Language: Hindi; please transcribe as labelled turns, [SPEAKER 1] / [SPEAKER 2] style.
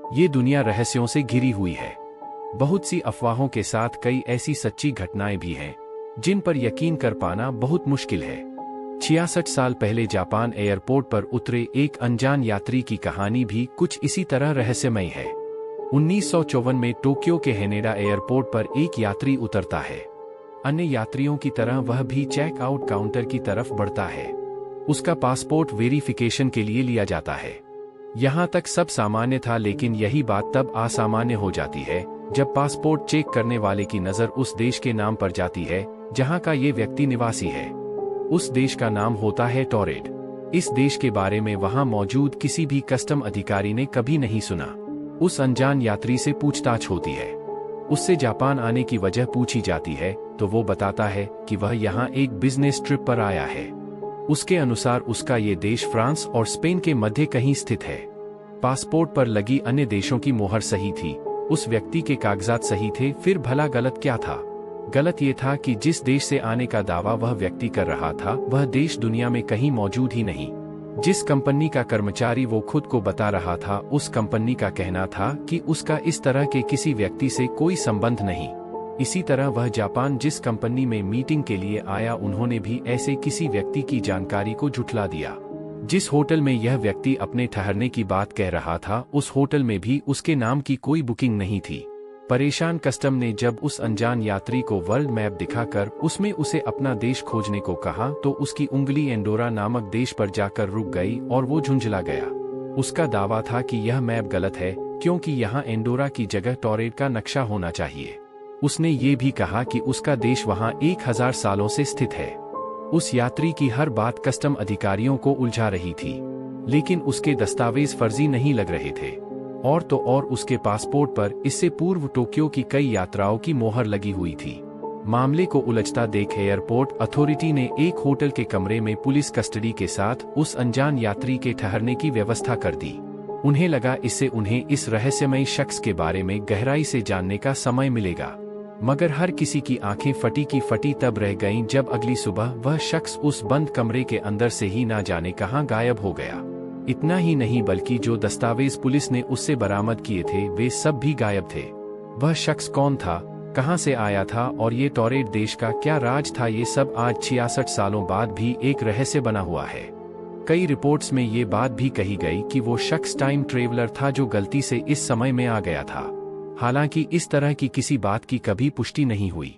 [SPEAKER 1] ये दुनिया रहस्यों से घिरी हुई है। बहुत सी अफवाहों के साथ कई ऐसी सच्ची घटनाएं भी हैं जिन पर यकीन कर पाना बहुत मुश्किल है। 66 साल पहले जापान एयरपोर्ट पर उतरे एक अनजान यात्री की कहानी भी कुछ इसी तरह रहस्यमय है। 1954 में टोक्यो के हेनेडा एयरपोर्ट पर एक यात्री उतरता है। अन्य यात्रियों की तरह वह भी चेक आउट काउंटर की तरफ बढ़ता है। उसका पासपोर्ट वेरिफिकेशन के लिए लिया जाता है। यहाँ तक सब सामान्य था, लेकिन यही बात तब असामान्य हो जाती है जब पासपोर्ट चेक करने वाले की नज़र उस देश के नाम पर जाती है जहाँ का ये व्यक्ति निवासी है। उस देश का नाम होता है टोरेड। इस देश के बारे में वहाँ मौजूद किसी भी कस्टम अधिकारी ने कभी नहीं सुना। उस अनजान यात्री से पूछताछ होती है। उससे जापान आने की वजह पूछी जाती है तो वो बताता है कि वह यहाँ एक बिजनेस ट्रिप पर आया है। उसके अनुसार उसका ये देश फ्रांस और स्पेन के मध्य कहीं स्थित है। पासपोर्ट पर लगी अन्य देशों की मोहर सही थी, उस व्यक्ति के कागजात सही थे। फिर भला गलत क्या था? गलत ये था कि जिस देश से आने का दावा वह व्यक्ति कर रहा था वह देश दुनिया में कहीं मौजूद ही नहीं। जिस कंपनी का कर्मचारी वो खुद को बता रहा था, उस कंपनी का कहना था कि उसका इस तरह के किसी व्यक्ति से कोई संबंध नहीं। इसी तरह वह जापान जिस कंपनी में मीटिंग के लिए आया, उन्होंने भी ऐसे किसी व्यक्ति की जानकारी को झुठला दिया। जिस होटल में यह व्यक्ति अपने ठहरने की बात कह रहा था, उस होटल में भी उसके नाम की कोई बुकिंग नहीं थी। परेशान कस्टम ने जब उस अनजान यात्री को वर्ल्ड मैप दिखाकर उसमें उसे अपना देश खोजने को कहा तो उसकी उंगली एंडोरा नामक देश पर जाकर रुक गई और वो झुंझला गया। उसका दावा था कि यह मैप गलत है क्योंकि यहाँ एंडोरा की जगह टोरेड का नक्शा होना चाहिए। उसने ये भी कहा कि उसका देश वहाँ 1000 सालों से स्थित है। उस यात्री की हर बात कस्टम अधिकारियों को उलझा रही थी, लेकिन उसके दस्तावेज फर्जी नहीं लग रहे थे। और तो और उसके पासपोर्ट पर इससे पूर्व टोक्यो की कई यात्राओं की मोहर लगी हुई थी। मामले को उलझता देख एयरपोर्ट अथॉरिटी ने एक होटल के कमरे में पुलिस कस्टडी के साथ उस अनजान यात्री के ठहरने की व्यवस्था कर दी। उन्हें लगा इससे उन्हें इस रहस्यमय शख्स के बारे में गहराई से जानने का समय मिलेगा। मगर हर किसी की आंखें फटी की फटी तब रह गईं जब अगली सुबह वह शख्स उस बंद कमरे के अंदर से ही ना जाने कहां गायब हो गया। इतना ही नहीं बल्कि जो दस्तावेज पुलिस ने उससे बरामद किए थे वे सब भी गायब थे। वह शख्स कौन था, कहां से आया था और ये टोरेड देश का क्या राज था, ये सब आज 66 सालों बाद भी एक रहस्य बना हुआ है। कई रिपोर्ट्स में ये बात भी कही गई कि वो शख्स टाइम ट्रेवलर था जो गलती से इस समय में आ गया था। हालांकि इस तरह की किसी बात की कभी पुष्टि नहीं हुई।